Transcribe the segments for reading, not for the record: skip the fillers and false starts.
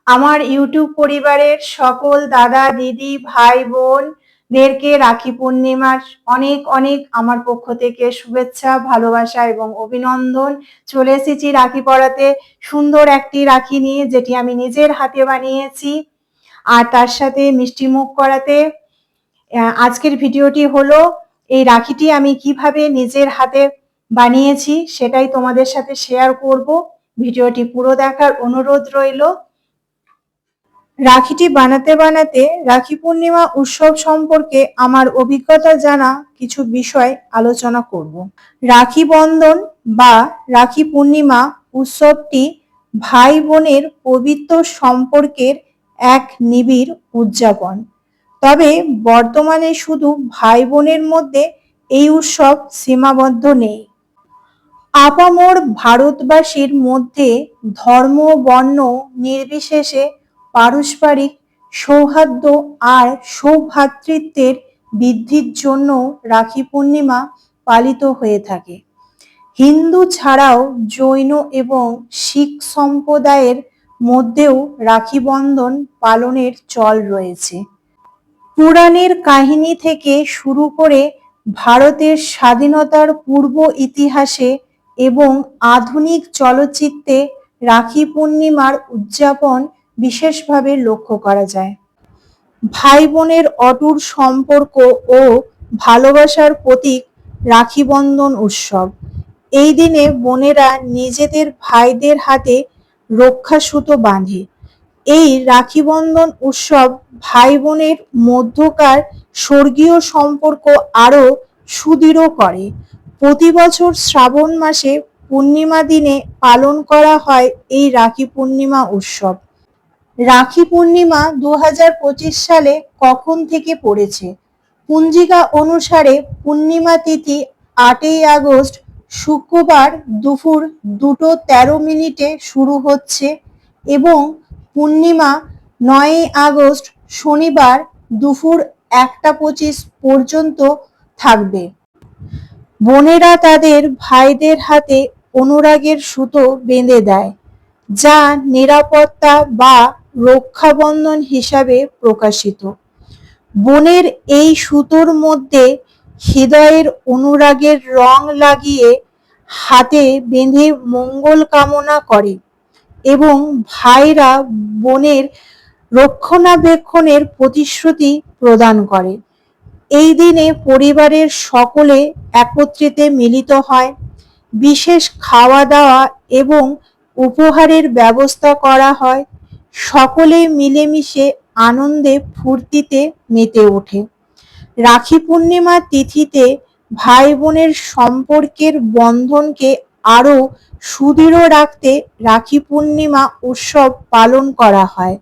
আমার ইউটিউব পরিবারের সকল দাদা দিদি ভাই বোনদেরকে রাখি পূর্ণিমার অনেক অনেক আমার পক্ষ থেকে শুভেচ্ছা ভালোবাসা এবং অভিনন্দন। চলে এসেছি রাখি পরাতে সুন্দর একটি রাখি নিয়ে, যেটি আমি নিজের হাতে বানিয়েছি, আর তার সাথে মিষ্টি মুখ করাতে। আজকের ভিডিওটি হলো এই রাখিটি আমি কিভাবে নিজের হাতে বানিয়েছি সেটাই তোমাদের সাথে শেয়ার করব। ভিডিওটি পুরো দেখার অনুরোধ রইল। রাখিটি বানাতে বানাতে রাখি পূর্ণিমা উৎসব সম্পর্কে আমার অভিজ্ঞতা জানা কিছু বিষয় আলোচনা করব। রাখি বন্ধন বা রাখি পূর্ণিমা উৎসবটি ভাই বোনের পবিত্র সম্পর্কের এক নিবিড় উদযাপন। তবে বর্তমানে শুধু ভাই বোনের মধ্যে এই উৎসব সীমাবদ্ধ নেই। আপামর ভারতবাসীর মধ্যে ধর্ম বর্ণ নির্বিশেষে পারস্পরিক সৌহার্দ্য আর সৌভ্রাতৃত্বের বৃদ্ধির জন্য রাখি পূর্ণিমা পালিত হয়ে থাকে। হিন্দু ছাড়াও জৈন এবং শিখ সম্প্রদায়ের মধ্যেও রাখি বন্ধন পালনের চল রয়েছে। পুরাণের কাহিনী থেকে শুরু করে ভারতের স্বাধীনতার পূর্ব ইতিহাসে এবং আধুনিক চলচ্চিত্রে রাখি পূর্ণিমার উদযাপন বিশেষভাবে লক্ষ্য করা যায়। ভাই বোনের অটুট সম্পর্ক ও ভালোবাসার প্রতীক রাখি বন্ধন উৎসব। এই দিনে বোনেরা নিজেদের ভাইদের হাতে রক্ষাসূতো বাঁধে। এই রাখি বন্ধন উৎসব ভাই বোনের মধ্যকার স্বর্গীয় সম্পর্ক আরো সুদৃঢ় করে। প্রতি বছর শ্রাবণ মাসে পূর্ণিমা দিনে পালন করা হয় এই রাখি পূর্ণিমা উৎসব। রাখি পূর্ণিমা 2025 সালে কখন থেকে পড়েছে? পঞ্জিকা অনুসারে পূর্ণিমা তিথি 8ই আগস্ট শুক্রবার দুপুর 2:13 শুরু হচ্ছে এবং পূর্ণিমা 9ই আগস্ট শনিবার দুপুর 1:25 পর্যন্ত থাকবে। বোনেরা তাদের ভাইদের হাতে অনুরাগের সুতো বেঁধে দেয়, যা নিরাপত্তা বা রক্ষাবন্ধন হিসাবে প্রকাশিত। বোনের এই সুতোর মধ্যে হৃদয়ের অনুরাগের রং লাগিয়ে হাতে বেঁধে মঙ্গল কামনা করে এবং ভাইরা বোনের রক্ষণাবেক্ষণের প্রতিশ্রুতি প্রদান করে। এই দিনে পরিবারের সকলে একত্রিত মিলিত হয়, বিশেষ খাওয়া দাওয়া এবং উপহারের ব্যবস্থা করা হয়। সকলে মিলেমিশে আনন্দে ফুর্তিতে মেতে ওঠে। রাখি পূর্ণিমা তিথিতে ভাই বোনের সম্পর্কের বন্ধনকে আরো সুদৃঢ় রাখতে রাখি পূর্ণিমা উৎসব পালন করা হয়।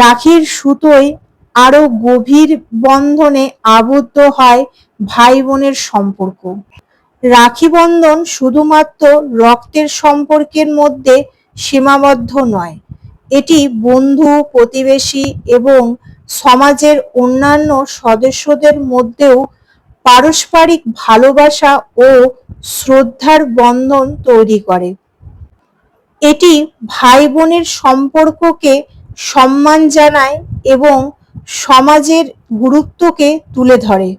রাখির সুতোয় আরো গভীর বন্ধনে আবদ্ধ হয় ভাই বোনের সম্পর্ক। রাখি বন্ধন শুধুমাত্র রক্তের সম্পর্কের মধ্যে সীমাবদ্ধ নয়, এটি বন্ধু প্রতিবেশী এবং সমাজের অন্যান্য সদস্যদের মধ্যেও পারস্পরিক ভালোবাসা ও শ্রদ্ধার বন্ধন তৈরি করে। এটি ভাই বোনের সম্পর্ককে সম্মান জানায় এবং সমাজের গুরুত্বকে তুলে ধরে।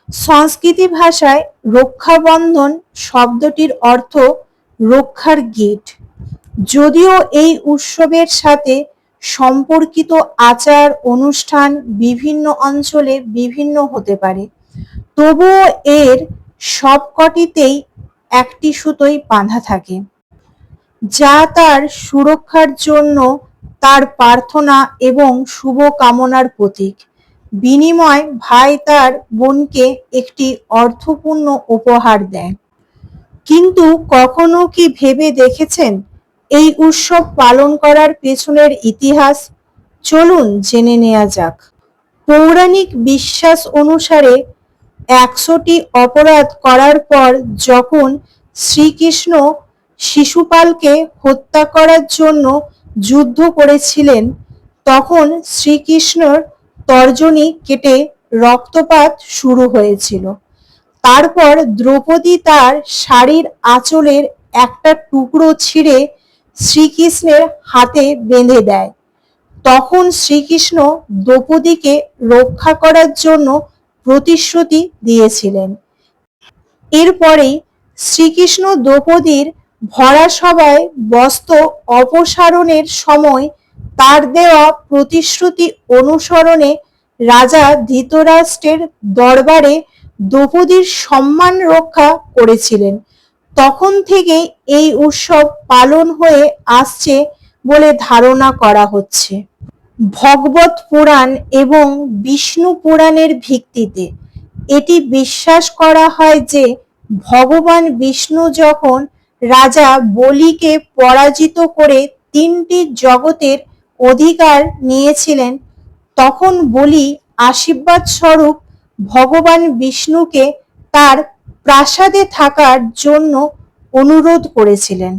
সংস্কৃত ভাষায় রক্ষাবন্ধন শব্দটির অর্থ রক্ষার গিঁট। যদিও এই উৎসবের সাথে সম্পর্কিত আচার অনুষ্ঠান বিভিন্ন অঞ্চলে বিভিন্ন হতে পারে, তবুও এর সবকটিতেই একটি সুতোয় বাঁধা থাকে, যা তার সুরক্ষার জন্য তার প্রার্থনা এবং শুভ কামনার প্রতীক। বিনিময়ে ভাই তার বোনকে একটি অর্থপূর্ণ উপহার দেয়। কিন্তু কখনো কি ভেবে দেখেছেন এই উৎসব পালন করার পেছনের ইতিহাস? চলুন জেনে নেওয়া যাক। পৌরাণিক বিশ্বাস অনুসারে 100টি অপরাধ করার পর যখন শ্রীকৃষ্ণ শিশুপালকে হত্যা করার জন্য যুদ্ধ করেছিলেন, তখন শ্রীকৃষ্ণর তর্জনী কেটে রক্তপাত শুরু হয়েছিল। তারপর দ্রৌপদী তার শাড়ির আঁচলের একটা টুকরো ছিঁড়ে শ্রীকৃষ্ণের হাতে বেঁধে দেয় তখন শ্রীকৃষ্ণ দ্রৌপদীকে রক্ষা করার জন্য প্রতিশ্রুতি দিয়েছিলেন। এরপরেই শ্রীকৃষ্ণ দ্রৌপদীর ভরা সভায় বস্ত্র অপসারণের সময় তার দেওয়া প্রতিশ্রুতি অনুসরণে রাজা ধৃতরাষ্ট্রের দরবারে দ্রৌপদীর সম্মান রক্ষা করেছিলেন। তখন থেকে এই উৎসব পালন হয়ে আসছে বলে ধারণা করা হচ্ছে। ভগবত পুরাণ এবং বিষ্ণু পুরাণের ভিত্তিতে এটি বিশ্বাস করা হয় যে ভগবান বিষ্ণু যখন রাজা বলিকে পরাজিত করে তিনটি জগতের অধিকার নিয়েছিলেন, তখন বলি আশীর্বাদ স্বরূপ ভগবান বিষ্ণুকে তার প্রাসাদে থাকার জন্য অনুরোধ করেছিলেন।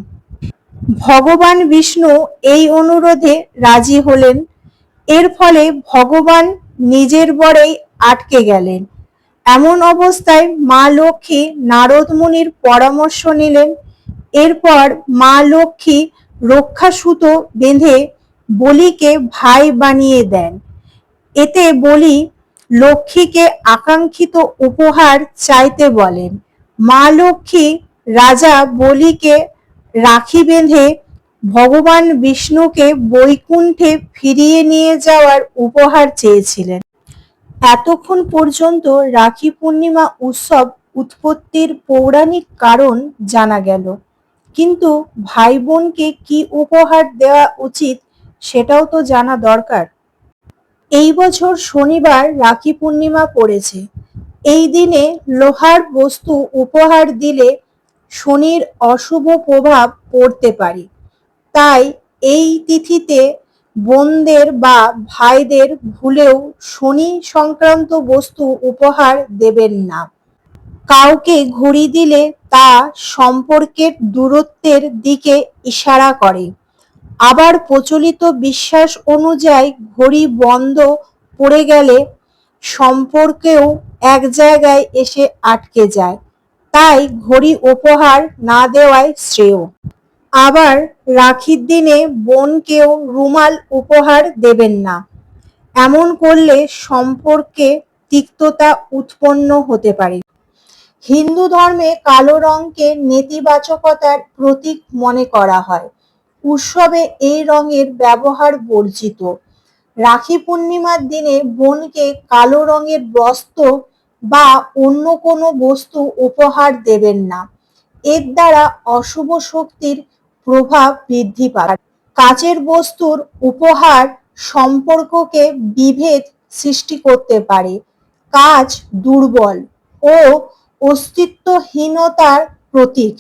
ভগবান বিষ্ণু এই অনুরোধে রাজি হলেন। এর ফলে ভগবান নিজের বরেই আটকে গেলেন। এমন অবস্থায় মা লক্ষ্মী নারদ মুনির পরামর্শ নিলেন। এরপর মা লক্ষ্মী রক্ষাসূত্র বেঁধে বলিকে ভাই বানিয়ে দেন। এতে বলি লক্ষ্মীকে আকাঙ্ক্ষিত উপহার চাইতে বলেন। মা লক্ষ্মী রাজা বলিকে রাখি বেঁধে ভগবান বিষ্ণুকে বৈকুণ্ঠে ফিরিয়ে নিয়ে যাওয়ার উপহার চেয়েছিলেন। এতক্ষণ পর্যন্ত রাখি পূর্ণিমা উৎসব উৎপত্তির পৌরাণিক কারণ জানা গেল, কিন্তু ভাই বোনকে কি উপহার দেওয়া উচিত সেটাও তো জানা দরকার। এই বছর শনিবার রাখি পূর্ণিমা পড়েছে। এই দিনে লোহার বস্তু উপহার দিলে শনির অশুভ প্রভাব পড়তে পারে। তাই এই তিথিতে বোনদের বা ভাইদের ভুলেও শনি সংক্রান্ত বস্তু উপহার দেবেন না। কাউকে ঘড়ি দিলে তা সম্পর্কের দূরত্বের দিকে ইশারা করে। আবার প্রচলিত বিশ্বাস অনুযায়ী ঘড়ি বন্ধ পড়ে গেলে সম্পর্কেও এক জায়গায় এসে আটকে যায়। তাই ঘড়ি উপহার না দেওয়াই শ্রেয়। আবার রাখির দিনে বোনকেও রুমাল উপহার দেবেন না। এমন করলে সম্পর্কে তিক্ততা উৎপন্ন হতে পারে। হিন্দু ধর্মে কালো রঙকে নেতিবাচকতার প্রতীক মনে করা হয়। উৎসবে এই রঙের ব্যবহার বর্জিত। রাখি পূর্ণিমার দিনে বোনকে কালো রঙের বস্ত্র বা অন্য কোনো বস্তু উপহার দেবেন না। এর দ্বারা অশুভ শক্তির প্রভাব বৃদ্ধি পায়। কাচের বস্তুর উপহার সম্পর্ককে বিভেদ সৃষ্টি করতে পারে। কাচ দুর্বল ও অস্তিত্বহীনতার প্রতীক।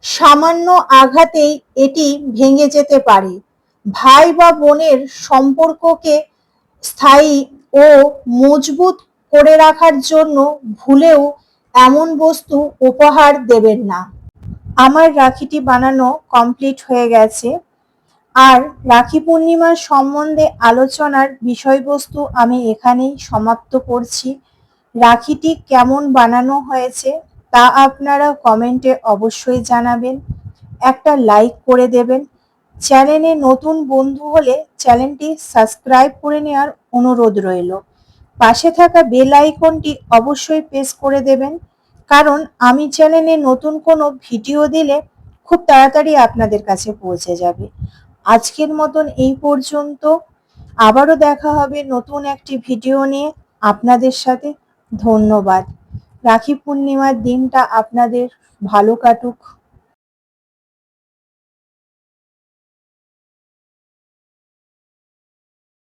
সামান্য আঘাতেই এটি ভেঙে যেতে পারে। ভাই বা বোনের সম্পর্ককে স্থায়ী ও মজবুত করে রাখার জন্য ভুলেও এমন বস্তু উপহার দেবেন না। আমার রাখিটি বানানো কমপ্লিট হয়ে গেছে। আর রাখি পূর্ণিমার সম্বন্ধে আলোচনার বিষয়বস্তু আমি এখানেই সমাপ্ত করছি। রাখিটি কেমন বানানো হয়েছে তা আপনারা কমেন্টে অবশ্যই জানাবেন। একটা লাইক করে দেবেন। চ্যানেলে নতুন বন্ধু হলে চ্যানেলটি সাবস্ক্রাইব করে নেওয়ার অনুরোধ রইল। পাশে থাকা বেল আইকনটি অবশ্যই প্রেস করে দেবেন, কারণ আমি চ্যানেলে নতুন কোনো ভিডিও দিলে খুব তাড়াতাড়ি আপনাদের কাছে পৌঁছে যাবে। আজকের মতন এই পর্যন্ত। আবারও দেখা হবে নতুন একটি ভিডিও নিয়ে আপনাদের সাথে। ধন্যবাদ। রাখি পূর্ণিমার দিনটা আপনাদের ভালো কাটুক।